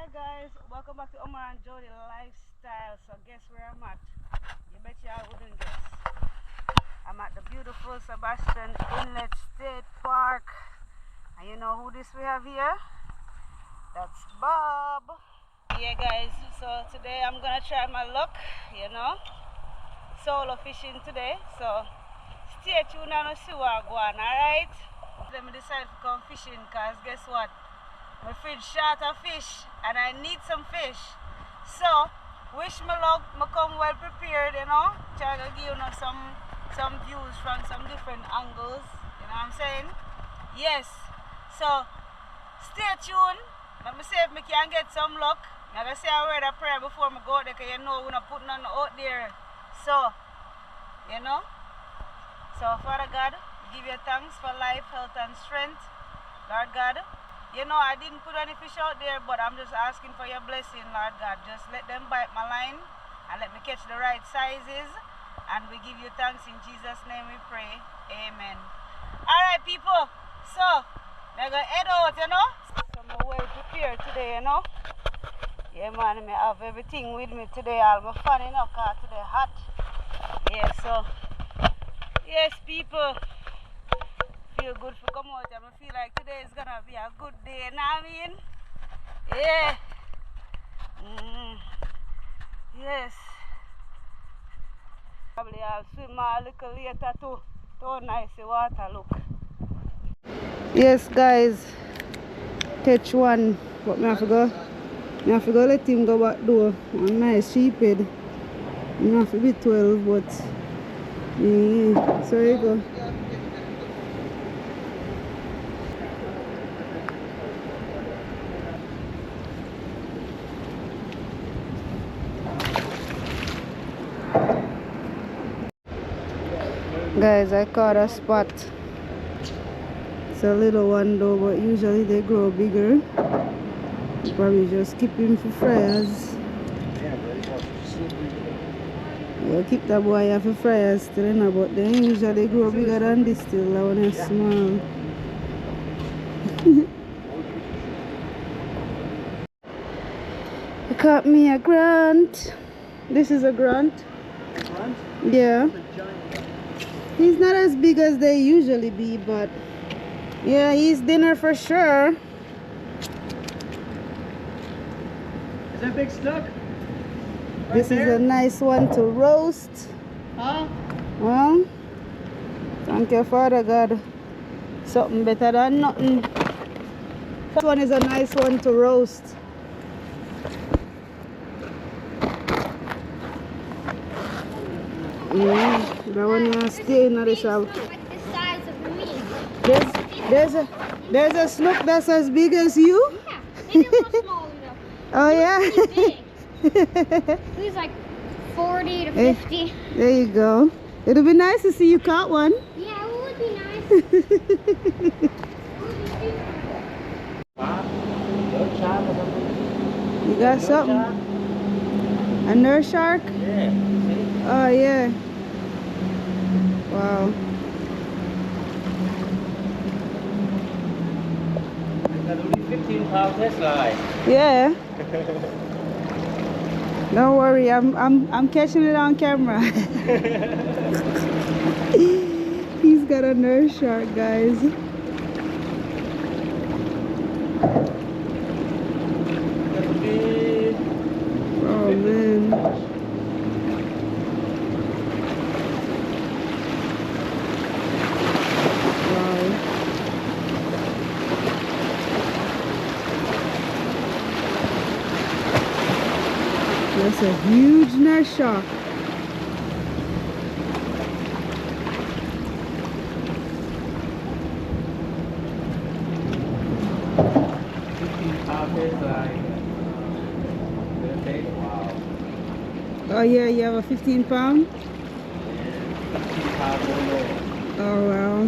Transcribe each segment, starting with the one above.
Guys, welcome back to Omar and Jody Lifestyle. So guess where I'm at? You bet y'all wouldn't guess. I'm at the beautiful Sebastian Inlet State Park. And you know who this we have here? That's Bob. Yeah guys, so today I'm gonna try my luck, you know. Solo fishing today. So stay tuned and see what I go on, alright? Let me decide to come fishing because guess what? My fridge short of fish and I need some fish. So, wish me luck, I come well prepared, you know. Try to give you some views from some different angles, you know what I'm saying? Yes. So, stay tuned. Let me see if I can get some luck. I'm going to say a word of prayer before I go out there because you know we're not putting none out there. So, you know. So, Father God, give you thanks for life, health and strength. Lord God, you know, I didn't put any fish out there, but I'm just asking for your blessing, Lord God. Just let them bite my line and let me catch the right sizes. And we give you thanks in Jesus' name we pray. Amen. Alright, people. So, I'm going to head out, you know. So, I'm well prepared today, you know. Yeah, man, I have everything with me today. All my fun, you know, because today hot. Yeah, so, yes, people. Feel good to come out and I feel like today is gonna be a good day, you know what I mean? Yeah. Yes. Probably I'll swim a little later too. So nice the water look. Yes guys. Catch one. But I have to go let him go back door. A nice sheephead. I have to be 12 but so here you go. Guys, I caught a spot. It's a little one though, but usually they grow bigger. Probably just keep him for fryers. Yeah, keep that boy here for fryers still, you know, but they usually grow bigger than this still, when they're small. I caught me a grunt. This is a grunt. A grunt? Yeah. He's not as big as they usually be, but yeah, he's dinner for sure. Is that big stuck? Right this there? Is a nice one to roast. Huh? Well, thank you, Father God. Something better than nothing. This one is a nice one to roast. That one you stay in the shop. There's a snook that's as big as you? Yeah, maybe a little smaller though. Oh yeah? He's like 40 to 50. There you go. It'll be nice to see you caught one. Yeah, it would be nice. You got something? A nurse shark? Yeah. Oh yeah. Wow. That's only 15 pound test line. Yeah. Don't worry, I'm catching it on camera. He's got a nurse shark, guys. Oh man. That's a huge nurse shark. Oh yeah, you have a 15 pound? Oh wow.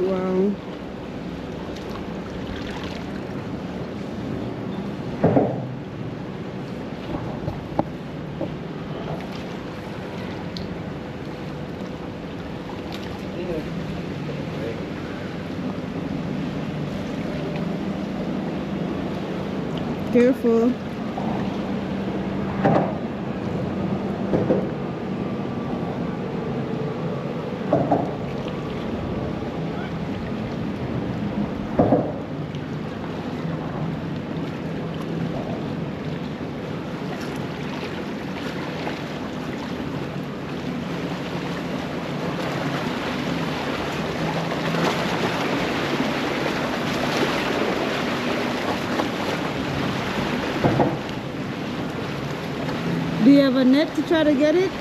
Wow. Careful. Do you have a net to try to get it?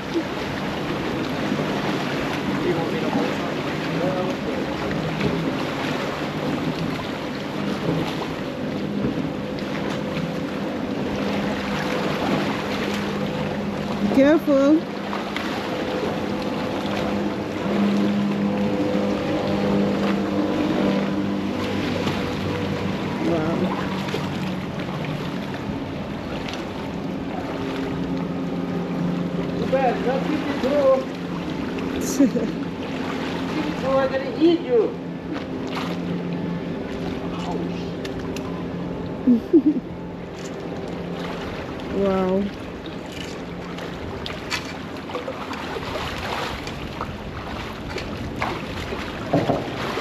Careful. Wow. Not 52. 52 are gonna eat you. Wow.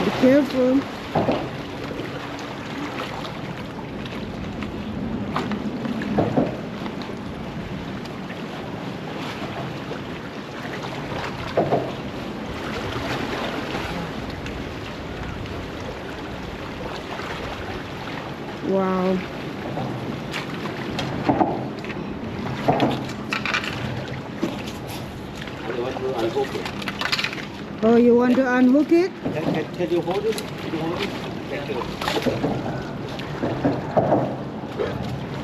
Be careful. Wow. Oh, you want to unhook it? Can you hold it? Can you hold it? Thank you.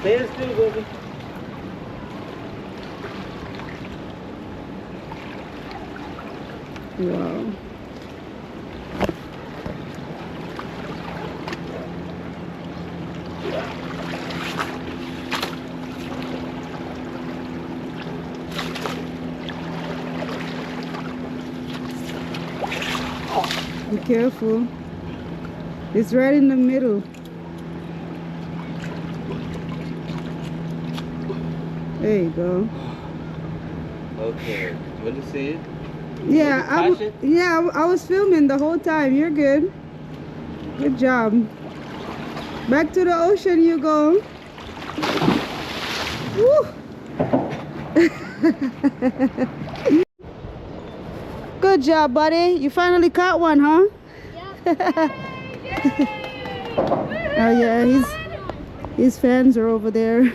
Stay still, baby. Wow. Be careful. It's right in the middle. There you go. Okay. You want to see it? Yeah, Touch it? I was filming the whole time. You're good. Good job. Back to the ocean you go. Woo. Good job, buddy. You finally caught one, huh? Yep. Oh yeah, his fans are over there.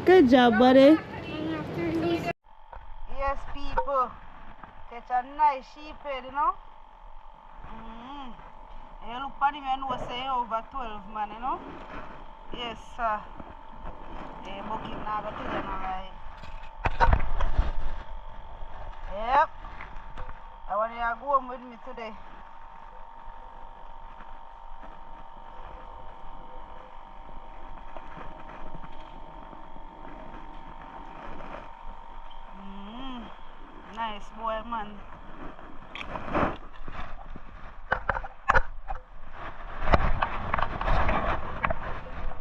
Good job, buddy. Yes, people. Catch a nice sheephead, you know. You look at him and know say over 12, man, you know. Yes, sir. The bucket now got to you now, right? Yep. I want you to go home with me today. Nice boy, man.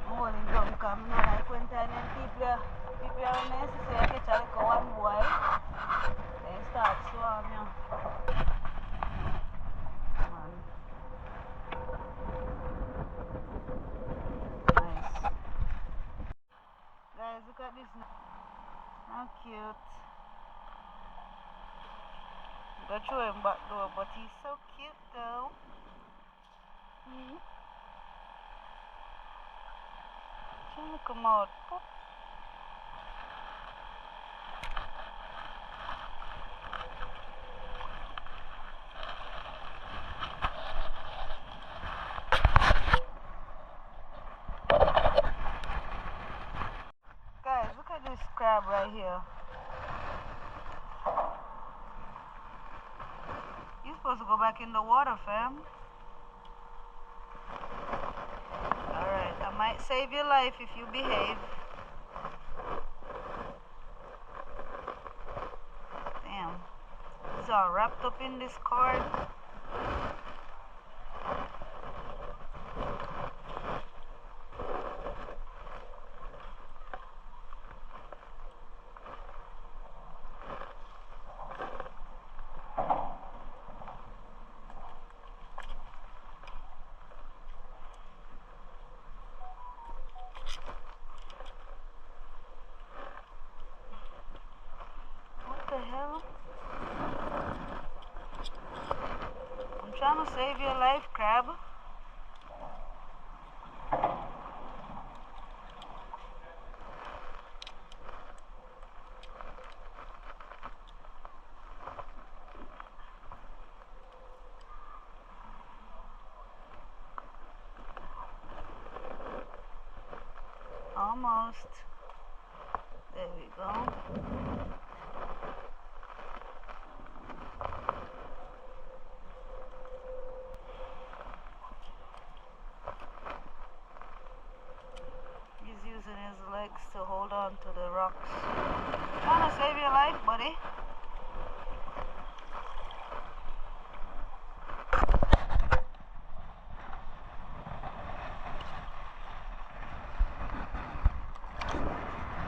Holding down come, you know, like when time people are necessary to catch a little one boy, they start swarm you. Man. Nice. Guys, look at this now. How cute. Go throw him back door, but he's so cute though. Trying to come out. Pop. Guys, look at this crab right here. You're supposed to go back in the water, fam. Alright, I might save your life if you behave. Damn. It's all wrapped up in this cord. hell? I'm trying to save your life, crab. Almost. There we go. He's using his legs to hold on to the rocks. Trying to save your life, buddy.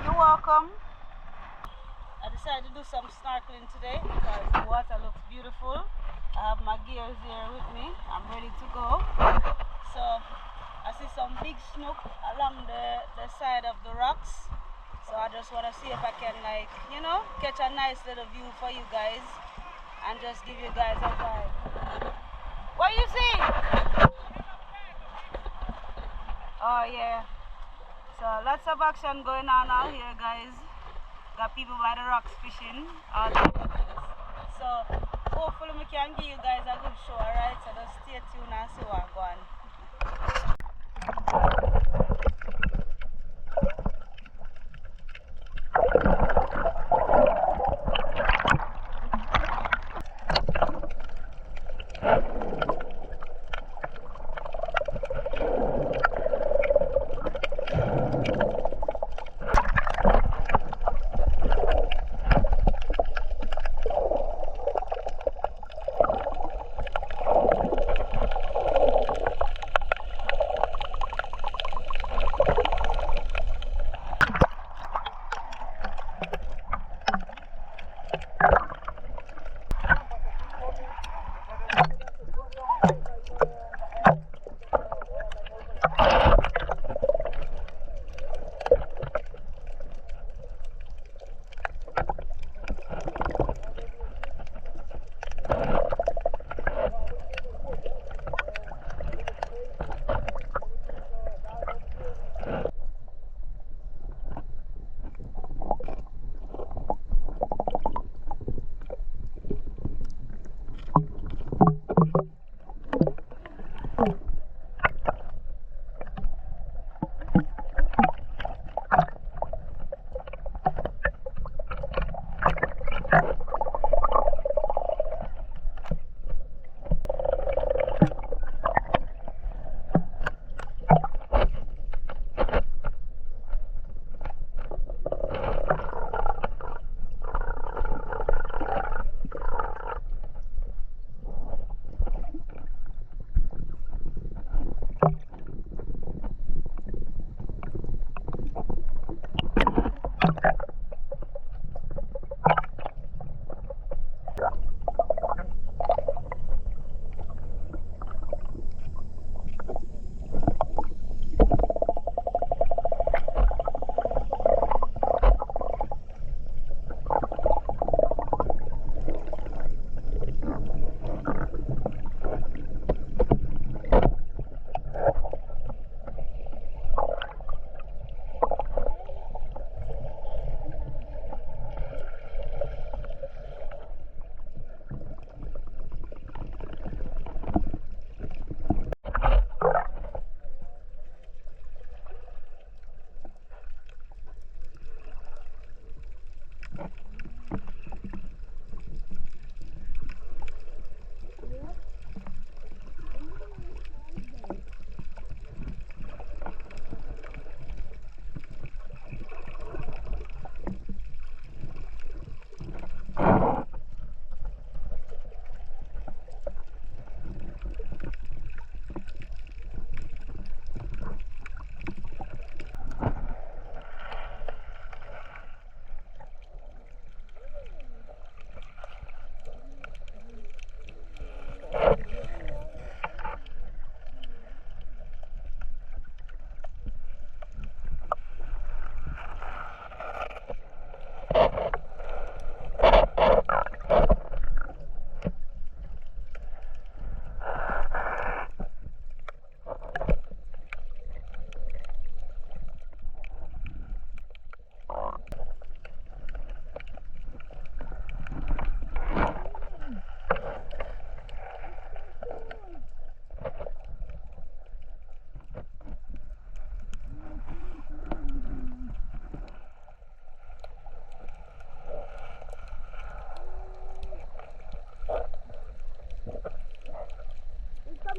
You're welcome. I decided to do some snorkeling today because the water looks beautiful. I have my gears here with me. I'm ready to go. So I see some big snook along the side of the rocks. So I just want to see if I can, like, you know, catch a nice little view for you guys and just give you guys a vibe. What you see? Oh yeah. So lots of action going on out here, guys. Got people by the rocks fishing. So hopefully we can give you guys a good show, alright? So just stay tuned and see what's going on.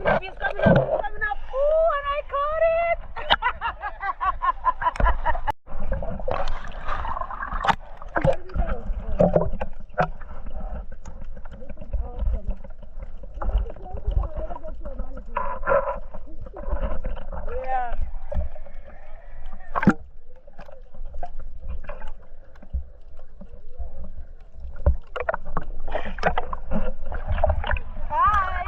He's coming up, he's coming up. Ooh, and I caught it! Yeah. Hi.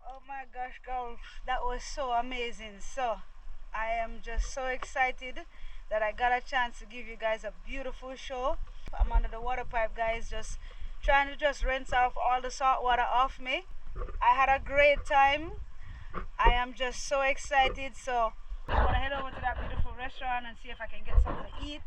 Oh my gosh, girls, that was so amazing. So, I am just so excited that I got a chance to give you guys a beautiful show. I'm under the water pipe, guys, just trying to just rinse off all the salt water off me. I had a great time. I am just so excited. So, I'm gonna head over to that beautiful restaurant and see if I can get something to eat.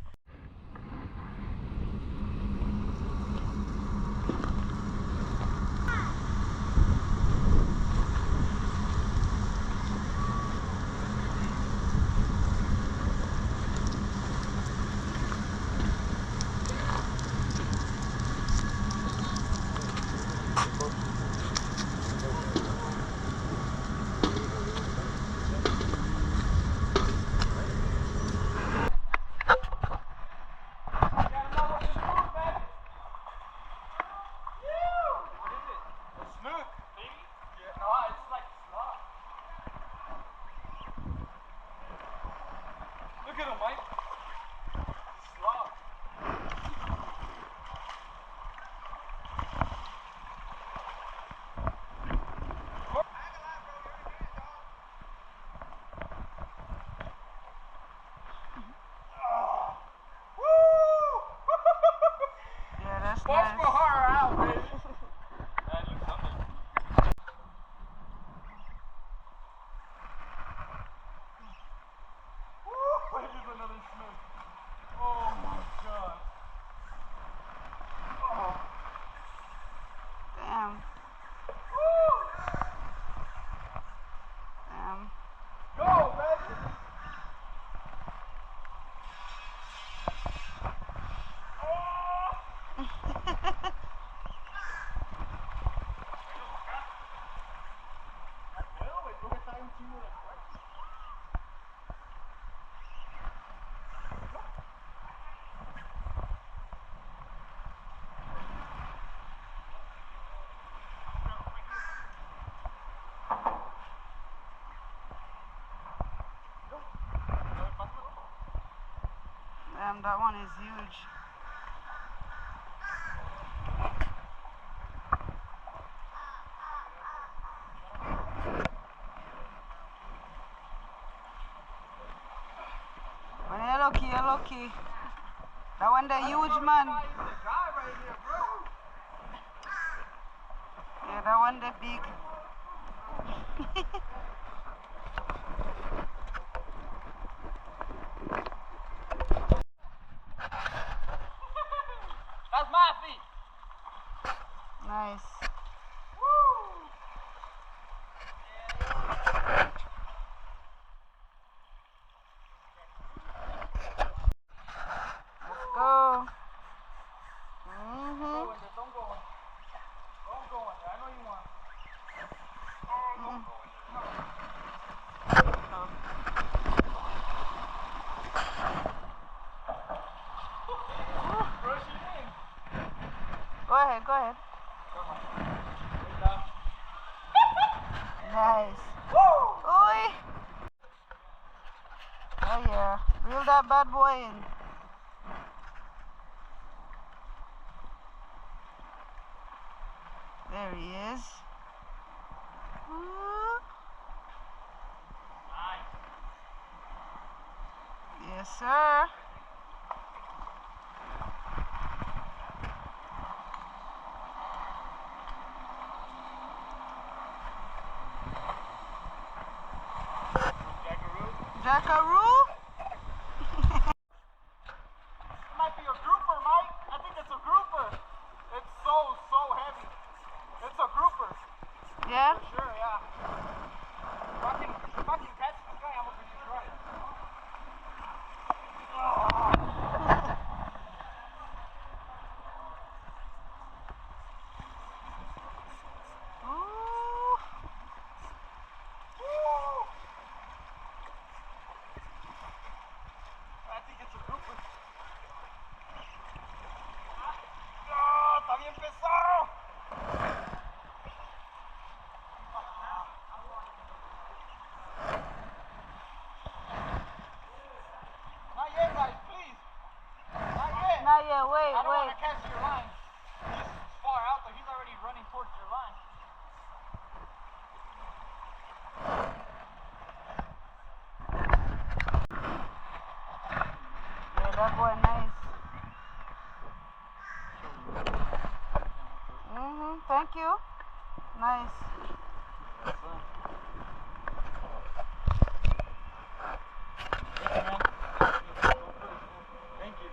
Look at him, Mike. Slob. Yeah, that's Wash nice. my heart out, baby. That looks something. Woo! Here's another snook. Oh my god. Oh. Damn. Woo! Damn. Go, baby. Damn, that one is huge. When you're lucky, you're lucky. That one, the huge man. Yeah, that one, the big. That's my feet. Nice. Let's go. Don't go in. Don't go in. I know you want. Oh, don't go in there. No. Nice. Oi! Oh yeah, reel that bad boy in. There he is. Ooh. Yes, sir. Jackaroo? It might be a grouper, Mike. I think it's a grouper. It's so heavy. It's a grouper. Yeah? For sure, yeah. If I can catch this guy, I'm gonna be right. Ooh. I think it's a grouper. ¡Ah! ¡Está bien pesado! Not yet, guys, please. Not yet. Not yet, wait, I don't want wait. to catch your line. He's far out there. He's already running towards your line. Yeah, that boy nice. Thank you. Nice. Thank you.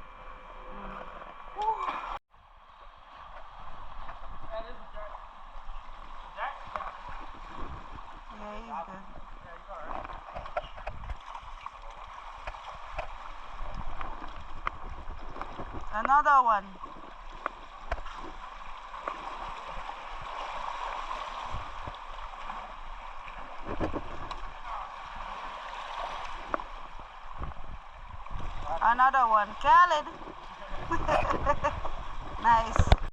That is a jack. Jack? Yeah, he's good. Yeah, he's alright. Another one. Another one. Khaled. Nice.